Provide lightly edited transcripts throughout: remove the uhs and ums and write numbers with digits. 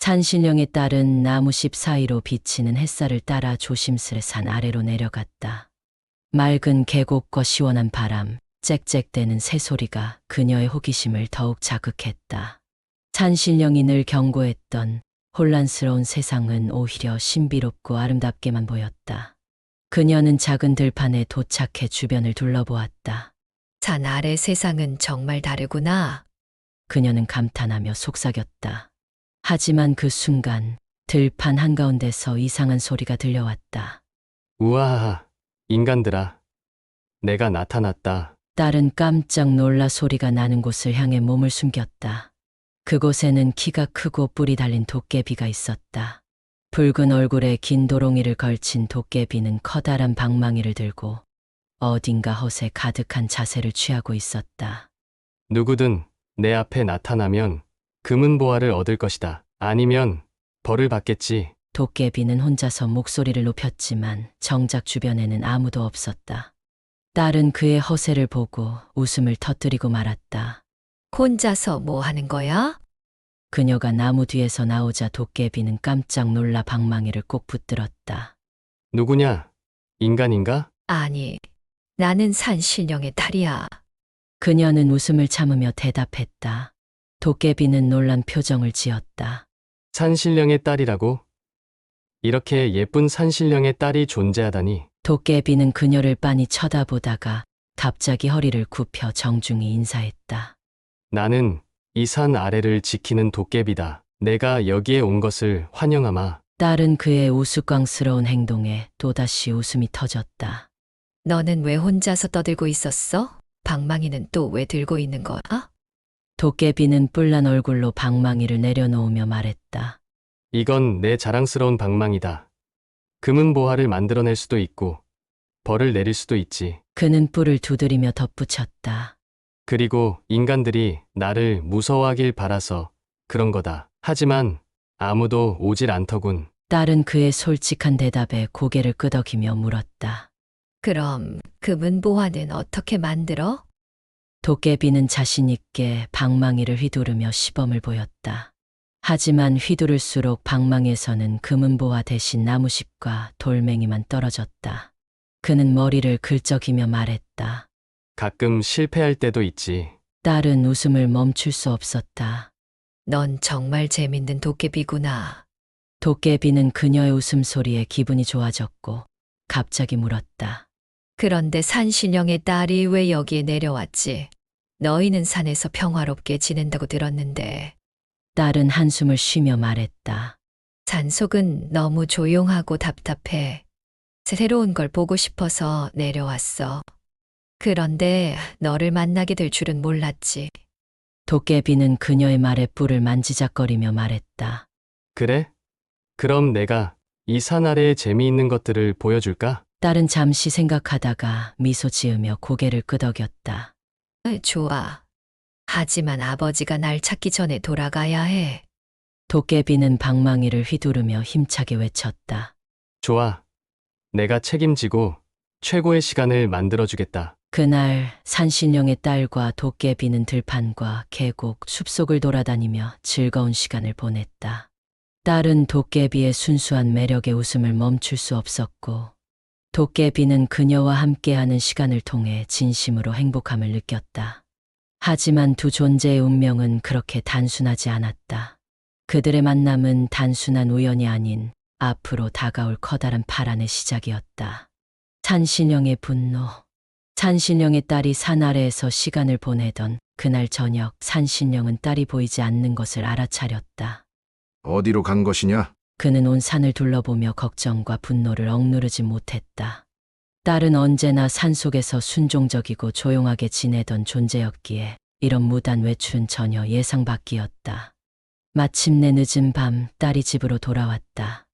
산신령의 딸은 나무십 사이로 비치는 햇살을 따라 조심스레 산 아래로 내려갔다. 맑은 계곡과 시원한 바람, 짹짹대는 새소리가 그녀의 호기심을 더욱 자극했다. 산신령이 늘 경고했던 혼란스러운 세상은 오히려 신비롭고 아름답게만 보였다. 그녀는 작은 들판에 도착해 주변을 둘러보았다. 산 아래 세상은 정말 다르구나. 그녀는 감탄하며 속삭였다. 하지만 그 순간 들판 한가운데서 이상한 소리가 들려왔다. 우아하, 인간들아. 내가 나타났다. 딸은 깜짝 놀라 소리가 나는 곳을 향해 몸을 숨겼다. 그곳에는 키가 크고 뿔이 달린 도깨비가 있었다. 붉은 얼굴에 긴 도롱이를 걸친 도깨비는 커다란 방망이를 들고 어딘가 헛에 가득한 자세를 취하고 있었다. 누구든 내 앞에 나타나면 금은보화를 얻을 것이다. 아니면 벌을 받겠지. 도깨비는 혼자서 목소리를 높였지만 정작 주변에는 아무도 없었다. 딸은 그의 허세를 보고 웃음을 터뜨리고 말았다. 혼자서 뭐 하는 거야? 그녀가 나무 뒤에서 나오자 도깨비는 깜짝 놀라 방망이를 꼭 붙들었다. 누구냐? 인간인가? 아니, 나는 산신령의 딸이야. 그녀는 웃음을 참으며 대답했다. 도깨비는 놀란 표정을 지었다. 산신령의 딸이라고? 이렇게 예쁜 산신령의 딸이 존재하다니. 도깨비는 그녀를 빤히 쳐다보다가 갑자기 허리를 굽혀 정중히 인사했다. 나는 이 산 아래를 지키는 도깨비다. 내가 여기에 온 것을 환영하마. 딸은 그의 우스꽝스러운 행동에 또다시 웃음이 터졌다. 너는 왜 혼자서 떠들고 있었어? 방망이는 또 왜 들고 있는 거야? 도깨비는 뿔난 얼굴로 방망이를 내려놓으며 말했다. 이건 내 자랑스러운 방망이다. 금은보화를 만들어낼 수도 있고 벌을 내릴 수도 있지. 그는 뿔을 두드리며 덧붙였다. 그리고 인간들이 나를 무서워하길 바라서 그런 거다. 하지만 아무도 오질 않더군. 딸은 그의 솔직한 대답에 고개를 끄덕이며 물었다. 그럼 금은보화는 어떻게 만들어? 도깨비는 자신 있게 방망이를 휘두르며 시범을 보였다. 하지만 휘두를수록 방망이에서는 금은보화 대신 나무십과 돌멩이만 떨어졌다. 그는 머리를 긁적이며 말했다. 가끔 실패할 때도 있지. 딸은 웃음을 멈출 수 없었다. 넌 정말 재밌는 도깨비구나. 도깨비는 그녀의 웃음소리에 기분이 좋아졌고 갑자기 물었다. 그런데 산신령의 딸이 왜 여기에 내려왔지? 너희는 산에서 평화롭게 지낸다고 들었는데 딸은 한숨을 쉬며 말했다. 산속은 너무 조용하고 답답해. 새로운 걸 보고 싶어서 내려왔어. 그런데 너를 만나게 될 줄은 몰랐지. 도깨비는 그녀의 말에 뿔을 만지작거리며 말했다. 그래? 그럼 내가 이 산 아래의 재미있는 것들을 보여줄까? 딸은 잠시 생각하다가 미소 지으며 고개를 끄덕였다. 좋아. 하지만 아버지가 날 찾기 전에 돌아가야 해. 도깨비는 방망이를 휘두르며 힘차게 외쳤다. 좋아. 내가 책임지고 최고의 시간을 만들어주겠다. 그날 산신령의 딸과 도깨비는 들판과 계곡, 숲속을 돌아다니며 즐거운 시간을 보냈다. 딸은 도깨비의 순수한 매력에 웃음을 멈출 수 없었고 도깨비는 그녀와 함께하는 시간을 통해 진심으로 행복함을 느꼈다. 하지만 두 존재의 운명은 그렇게 단순하지 않았다. 그들의 만남은 단순한 우연이 아닌 앞으로 다가올 커다란 파란의 시작이었다. 산신령의 분노. 산신령의 딸이 산 아래에서 시간을 보내던 그날 저녁, 산신령은 딸이 보이지 않는 것을 알아차렸다. 어디로 간 것이냐? 그는 온 산을 둘러보며 걱정과 분노를 억누르지 못했다. 딸은 언제나 산속에서 순종적이고 조용하게 지내던 존재였기에 이런 무단 외출은 전혀 예상 밖이었다. 마침내 늦은 밤 딸이 집으로 돌아왔다.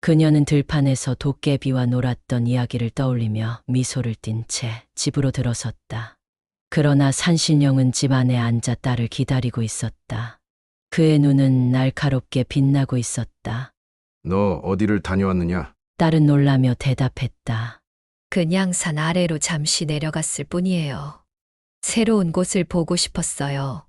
그녀는 들판에서 도깨비와 놀았던 이야기를 떠올리며 미소를 띤 채 집으로 들어섰다. 그러나 산신령은 집 안에 앉아 딸을 기다리고 있었다. 그의 눈은 날카롭게 빛나고 있었다. 너 어디를 다녀왔느냐? 딸은 놀라며 대답했다. 그냥 산 아래로 잠시 내려갔을 뿐이에요. 새로운 곳을 보고 싶었어요.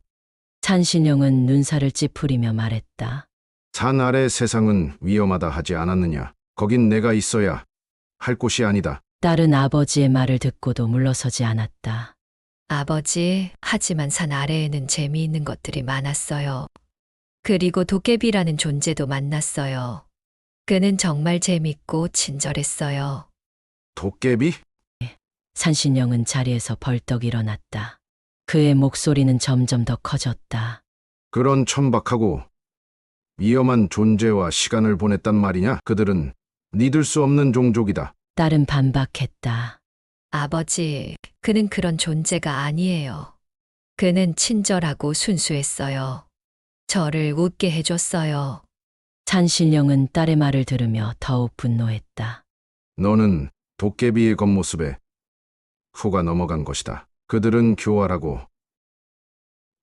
산신령은 눈살을 찌푸리며 말했다. 산 아래 세상은 위험하다 하지 않았느냐? 거긴 내가 있어야 할 곳이 아니다. 딸은 아버지의 말을 듣고도 물러서지 않았다. 아버지, 하지만 산 아래에는 재미있는 것들이 많았어요. 그리고 도깨비라는 존재도 만났어요. 그는 정말 재밌고 친절했어요. 도깨비? 산신령은 자리에서 벌떡 일어났다. 그의 목소리는 점점 더 커졌다. 그런 천박하고 위험한 존재와 시간을 보냈단 말이냐? 그들은 믿을 수 없는 종족이다. 딸은 반박했다. 아버지, 그는 그런 존재가 아니에요. 그는 친절하고 순수했어요. 저를 웃게 해줬어요. 산신령은 딸의 말을 들으며 더욱 분노했다. 너는 도깨비의 겉모습에 후가 넘어간 것이다. 그들은 교활하고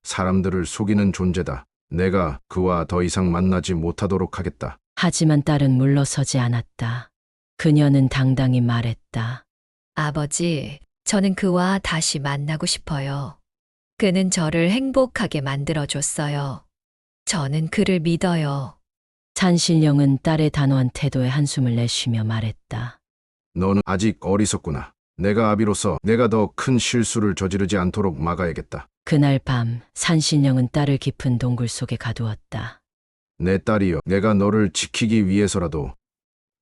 사람들을 속이는 존재다. 내가 그와 더 이상 만나지 못하도록 하겠다. 하지만 딸은 물러서지 않았다. 그녀는 당당히 말했다. 아버지, 저는 그와 다시 만나고 싶어요. 그는 저를 행복하게 만들어줬어요. 저는 그를 믿어요. 산신령은 딸의 단호한 태도에 한숨을 내쉬며 말했다. 너는 아직 어리석구나. 내가 아비로서 내가 더 큰 실수를 저지르지 않도록 막아야겠다. 그날 밤 산신령은 딸을 깊은 동굴 속에 가두었다. 내 딸이여, 내가 너를 지키기 위해서라도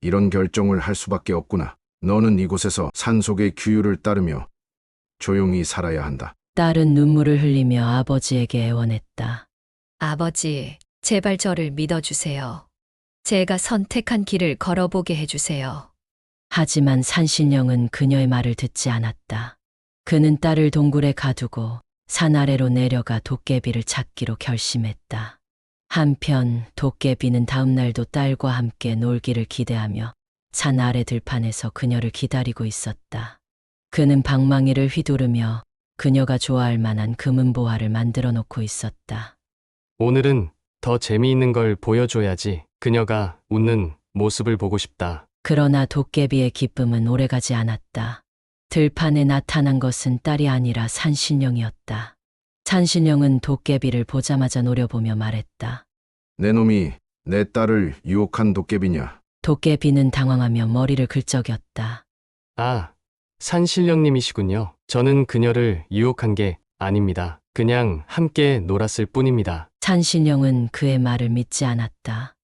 이런 결정을 할 수밖에 없구나. 너는 이곳에서 산속의 규율을 따르며 조용히 살아야 한다. 딸은 눈물을 흘리며 아버지에게 애원했다. 아버지, 제발 저를 믿어주세요. 제가 선택한 길을 걸어보게 해주세요. 하지만 산신령은 그녀의 말을 듣지 않았다. 그는 딸을 동굴에 가두고 산 아래로 내려가 도깨비를 찾기로 결심했다. 한편 도깨비는 다음 날도 딸과 함께 놀기를 기대하며 산 아래 들판에서 그녀를 기다리고 있었다. 그는 방망이를 휘두르며 그녀가 좋아할 만한 금은보화를 만들어 놓고 있었다. 오늘은 더 재미있는 걸 보여줘야지. 그녀가 웃는 모습을 보고 싶다. 그러나 도깨비의 기쁨은 오래가지 않았다. 들판에 나타난 것은 딸이 아니라 산신령이었다. 산신령은 도깨비를 보자마자 노려보며 말했다. 내 놈이 내 딸을 유혹한 도깨비냐? 도깨비는 당황하며 머리를 긁적였다. 아, 산신령님이시군요. 저는 그녀를 유혹한 게 아닙니다. 그냥 함께 놀았을 뿐입니다. 산신령은 그의 말을 믿지 않았다.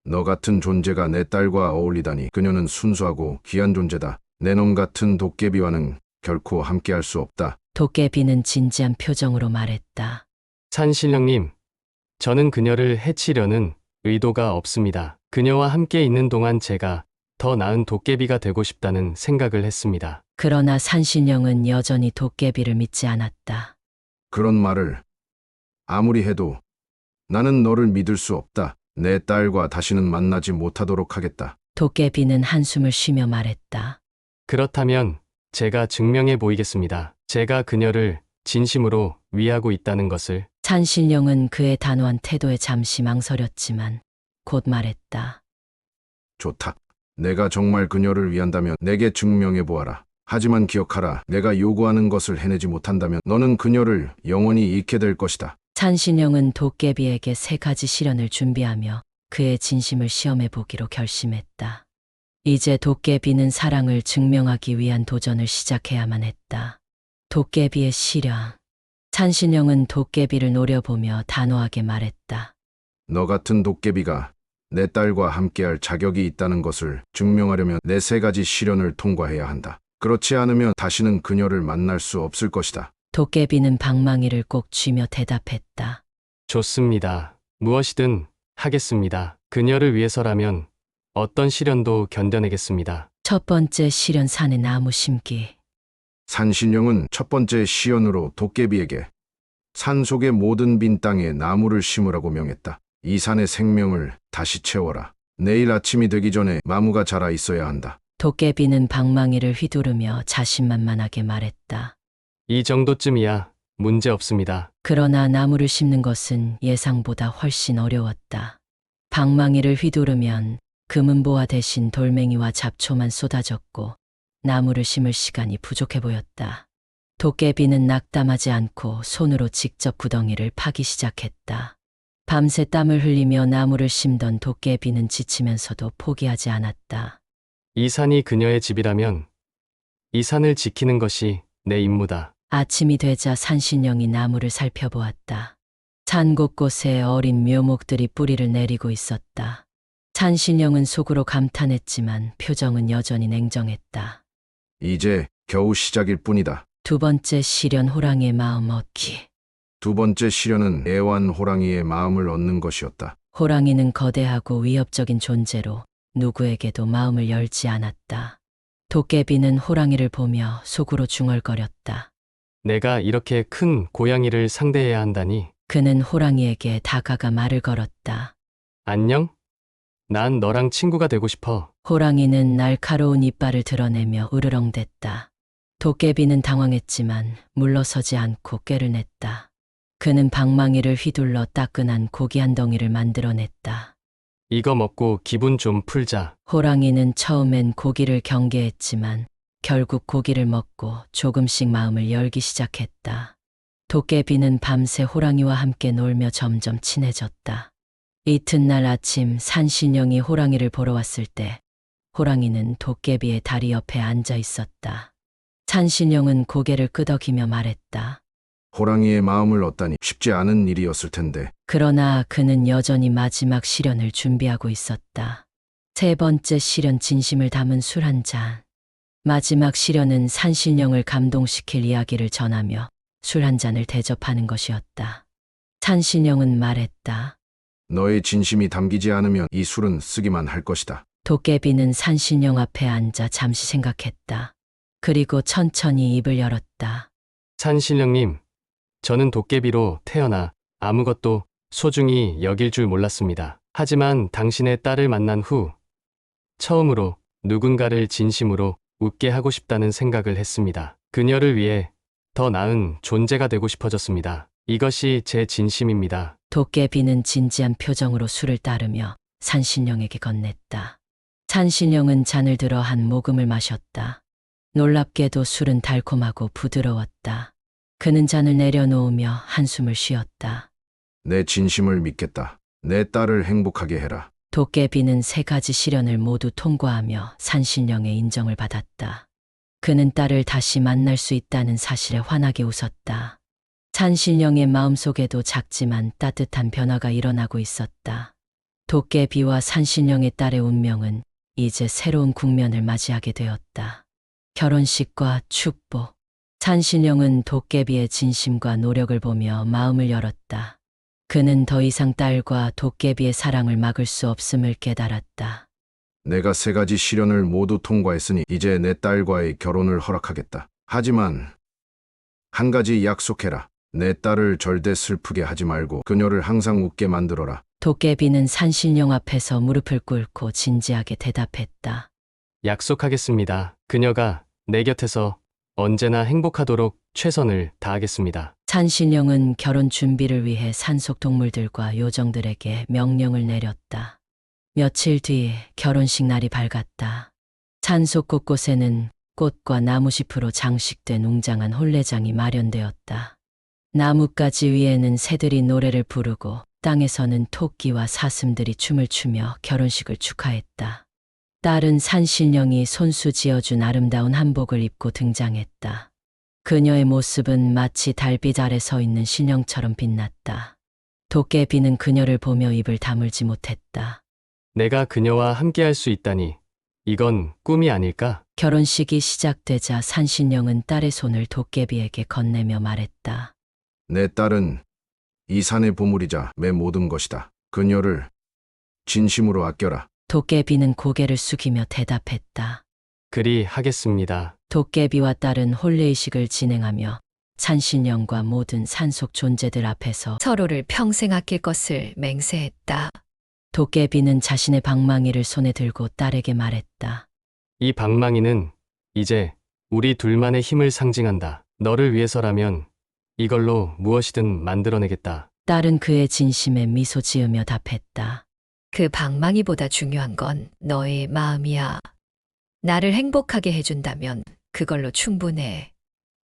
너 같은 존재가 내 딸과 어울리다니. 그녀는 순수하고 귀한 존재다. 내 놈 같은 도깨비와는 결코 함께할 수 없다. 도깨비는 진지한 표정으로 말했다. 산신령님, 저는 그녀를 해치려는 의도가 없습니다. 그녀와 함께 있는 동안 제가 더 나은 도깨비가 되고 싶다는 생각을 했습니다. 그러나 산신령은 여전히 도깨비를 믿지 않았다. 그런 말을 아무리 해도 나는 너를 믿을 수 없다. 내 딸과 다시는 만나지 못하도록 하겠다. 도깨비는 한숨을 쉬며 말했다. 그렇다면 제가 증명해 보이겠습니다. 제가 그녀를 진심으로 위하고 있다는 것을. 산신령은 그의 단호한 태도에 잠시 망설였지만 곧 말했다. 좋다. 내가 정말 그녀를 위한다면 내게 증명해 보아라. 하지만 기억하라. 내가 요구하는 것을 해내지 못한다면 너는 그녀를 영원히 잃게 될 것이다. 산신령은 도깨비에게 3가지 시련을 준비하며 그의 진심을 시험해 보기로 결심했다. 이제 도깨비는 사랑을 증명하기 위한 도전을 시작해야만 했다. 도깨비의 시련. 산신령은 도깨비를 노려보며 단호하게 말했다. 너 같은 도깨비가 내 딸과 함께할 자격이 있다는 것을 증명하려면 내 3가지 시련을 통과해야 한다. 그렇지 않으면 다시는 그녀를 만날 수 없을 것이다. 도깨비는 방망이를 꼭 쥐며 대답했다. 좋습니다. 무엇이든 하겠습니다. 그녀를 위해서라면 어떤 시련도 견뎌내겠습니다. 첫 번째 시련, 산에 나무 심기. 산신령은 첫 번째 시연으로 도깨비에게 산 속의 모든 빈 땅에 나무를 심으라고 명했다. 이 산의 생명을 다시 채워라. 내일 아침이 되기 전에 나무가 자라 있어야 한다. 도깨비는 방망이를 휘두르며 자신만만하게 말했다. 이 정도쯤이야 문제 없습니다. 그러나 나무를 심는 것은 예상보다 훨씬 어려웠다. 방망이를 휘두르면 금은보화 대신 돌멩이와 잡초만 쏟아졌고 나무를 심을 시간이 부족해 보였다. 도깨비는 낙담하지 않고 손으로 직접 구덩이를 파기 시작했다. 밤새 땀을 흘리며 나무를 심던 도깨비는 지치면서도 포기하지 않았다. 이 산이 그녀의 집이라면 이 산을 지키는 것이 내 임무다. 아침이 되자 산신령이 나무를 살펴보았다. 산 곳곳에 어린 묘목들이 뿌리를 내리고 있었다. 산신령은 속으로 감탄했지만 표정은 여전히 냉정했다. 이제 겨우 시작일 뿐이다. 두 번째 시련 호랑이의 마음 얻기. 두 번째 시련은 애완 호랑이의 마음을 얻는 것이었다. 호랑이는 거대하고 위협적인 존재로 누구에게도 마음을 열지 않았다. 도깨비는 호랑이를 보며 속으로 중얼거렸다. 내가 이렇게 큰 고양이를 상대해야 한다니. 그는 호랑이에게 다가가 말을 걸었다. 안녕? 난 너랑 친구가 되고 싶어. 호랑이는 날카로운 이빨을 드러내며 으르렁댔다. 도깨비는 당황했지만 물러서지 않고 꾀를 냈다. 그는 방망이를 휘둘러 따끈한 고기 한 덩이를 만들어냈다. 이거 먹고 기분 좀 풀자. 호랑이는 처음엔 고기를 경계했지만 결국 고기를 먹고 조금씩 마음을 열기 시작했다. 도깨비는 밤새 호랑이와 함께 놀며 점점 친해졌다. 이튿날 아침 산신령이 호랑이를 보러 왔을 때 호랑이는 도깨비의 다리 옆에 앉아 있었다. 산신령은 고개를 끄덕이며 말했다. 호랑이의 마음을 얻다니 쉽지 않은 일이었을 텐데. 그러나 그는 여전히 마지막 시련을 준비하고 있었다. 세 번째 시련 진심을 담은 술 한 잔. 마지막 시련은 산신령을 감동시킬 이야기를 전하며 술 한 잔을 대접하는 것이었다. 산신령은 말했다. 너의 진심이 담기지 않으면 이 술은 쓰기만 할 것이다. 도깨비는 산신령 앞에 앉아 잠시 생각했다. 그리고 천천히 입을 열었다. 산신령님, 저는 도깨비로 태어나 아무것도 소중히 여길 줄 몰랐습니다. 하지만 당신의 딸을 만난 후 처음으로 누군가를 진심으로 웃게 하고 싶다는 생각을 했습니다. 그녀를 위해 더 나은 존재가 되고 싶어졌습니다. 이것이 제 진심입니다. 도깨비는 진지한 표정으로 술을 따르며 산신령에게 건넸다. 산신령은 잔을 들어 한 모금을 마셨다. 놀랍게도 술은 달콤하고 부드러웠다. 그는 잔을 내려놓으며 한숨을 쉬었다. 내 진심을 믿겠다. 내 딸을 행복하게 해라. 도깨비는 세 가지 시련을 모두 통과하며 산신령의 인정을 받았다. 그는 딸을 다시 만날 수 있다는 사실에 환하게 웃었다. 산신령의 마음속에도 작지만 따뜻한 변화가 일어나고 있었다. 도깨비와 산신령의 딸의 운명은 이제 새로운 국면을 맞이하게 되었다. 결혼식과 축복. 산신령은 도깨비의 진심과 노력을 보며 마음을 열었다. 그는 더 이상 딸과 도깨비의 사랑을 막을 수 없음을 깨달았다. 내가 세 가지 시련을 모두 통과했으니 이제 내 딸과의 결혼을 허락하겠다. 하지만 한 가지 약속해라. 내 딸을 절대 슬프게 하지 말고 그녀를 항상 웃게 만들어라. 도깨비는 산신령 앞에서 무릎을 꿇고 진지하게 대답했다. 약속하겠습니다. 그녀가 내 곁에서 언제나 행복하도록 최선을 다하겠습니다. 산신령은 결혼 준비를 위해 산속 동물들과 요정들에게 명령을 내렸다. 며칠 뒤 결혼식 날이 밝았다. 산속 곳곳에는 꽃과 나무잎으로 장식된 웅장한 혼례장이 마련되었다. 나뭇가지 위에는 새들이 노래를 부르고 땅에서는 토끼와 사슴들이 춤을 추며 결혼식을 축하했다. 딸은 산신령이 손수 지어준 아름다운 한복을 입고 등장했다. 그녀의 모습은 마치 달빛 아래 서 있는 신령처럼 빛났다. 도깨비는 그녀를 보며 입을 다물지 못했다. 내가 그녀와 함께할 수 있다니 이건 꿈이 아닐까? 결혼식이 시작되자 산신령은 딸의 손을 도깨비에게 건네며 말했다. 내 딸은 이 산의 보물이자 내 모든 것이다. 그녀를 진심으로 아껴라. 도깨비는 고개를 숙이며 대답했다. 그리 하겠습니다. 도깨비와 딸은 혼례의식을 진행하며 산신령과 모든 산속 존재들 앞에서 서로를 평생 아낄 것을 맹세했다. 도깨비는 자신의 방망이를 손에 들고 딸에게 말했다. 이 방망이는 이제 우리 둘만의 힘을 상징한다. 너를 위해서라면 이걸로 무엇이든 만들어내겠다. 딸은 그의 진심에 미소 지으며 답했다. 그 방망이보다 중요한 건 너의 마음이야. 나를 행복하게 해준다면 그걸로 충분해.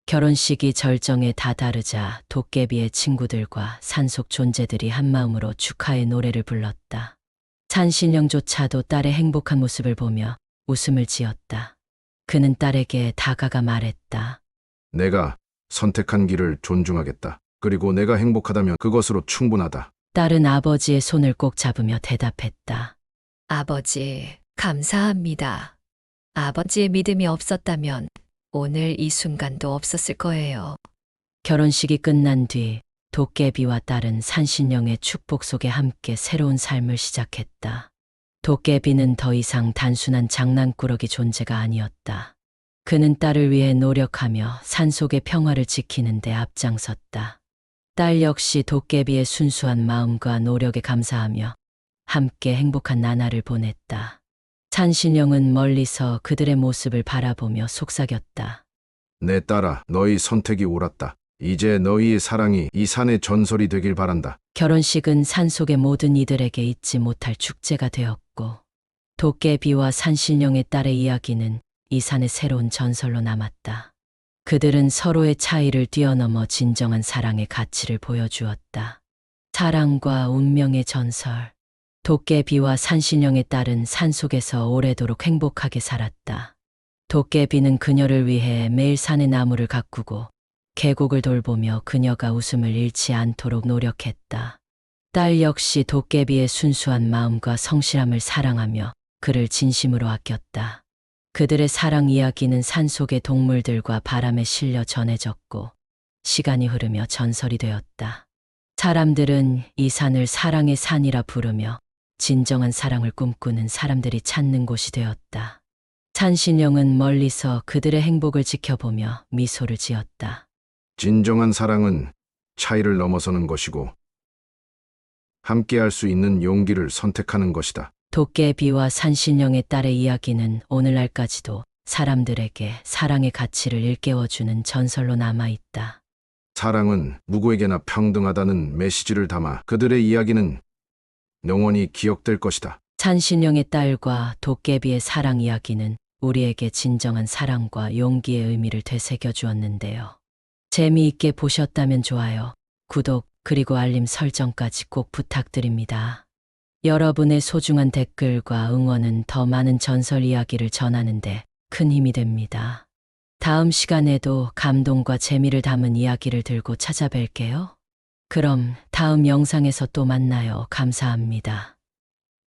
결혼식이 절정에 다다르자 도깨비의 친구들과 산속 존재들이 한마음으로 축하의 노래를 불렀다. 산신령조차도 딸의 행복한 모습을 보며 웃음을 지었다. 그는 딸에게 다가가 말했다. 내가 선택한 길을 존중하겠다. 그리고 내가 행복하다면 그것으로 충분하다. 딸은 아버지의 손을 꼭 잡으며 대답했다. 아버지, 감사합니다. 아버지의 믿음이 없었다면 오늘 이 순간도 없었을 거예요. 결혼식이 끝난 뒤 도깨비와 딸은 산신령의 축복 속에 함께 새로운 삶을 시작했다. 도깨비는 더 이상 단순한 장난꾸러기 존재가 아니었다. 그는 딸을 위해 노력하며 산속의 평화를 지키는 데 앞장섰다. 딸 역시 도깨비의 순수한 마음과 노력에 감사하며 함께 행복한 나날을 보냈다. 산신령은 멀리서 그들의 모습을 바라보며 속삭였다. 내 딸아, 너희 선택이 옳았다. 이제 너희의 사랑이 이 산의 전설이 되길 바란다. 결혼식은 산속의 모든 이들에게 잊지 못할 축제가 되었고 도깨비와 산신령의 딸의 이야기는 이 산의 새로운 전설로 남았다. 그들은 서로의 차이를 뛰어넘어 진정한 사랑의 가치를 보여주었다. 사랑과 운명의 전설. 도깨비와 산신령의 딸은 산속에서 오래도록 행복하게 살았다. 도깨비는 그녀를 위해 매일 산의 나무를 가꾸고 계곡을 돌보며 그녀가 웃음을 잃지 않도록 노력했다. 딸 역시 도깨비의 순수한 마음과 성실함을 사랑하며 그를 진심으로 아꼈다. 그들의 사랑 이야기는 산속의 동물들과 바람에 실려 전해졌고 시간이 흐르며 전설이 되었다. 사람들은 이 산을 사랑의 산이라 부르며 진정한 사랑을 꿈꾸는 사람들이 찾는 곳이 되었다. 산신령은 멀리서 그들의 행복을 지켜보며 미소를 지었다. 진정한 사랑은 차이를 넘어서는 것이고 함께할 수 있는 용기를 선택하는 것이다. 도깨비와 산신령의 딸의 이야기는 오늘날까지도 사람들에게 사랑의 가치를 일깨워주는 전설로 남아있다. 사랑은 누구에게나 평등하다는 메시지를 담아 그들의 이야기는 영원히 기억될 것이다. 산신령의 딸과 도깨비의 사랑 이야기는 우리에게 진정한 사랑과 용기의 의미를 되새겨 주었는데요. 재미있게 보셨다면 좋아요, 구독, 그리고 알림 설정까지 꼭 부탁드립니다. 여러분의 소중한 댓글과 응원은 더 많은 전설 이야기를 전하는데 큰 힘이 됩니다. 다음 시간에도 감동과 재미를 담은 이야기를 들고 찾아뵐게요. 그럼 다음 영상에서 또 만나요. 감사합니다.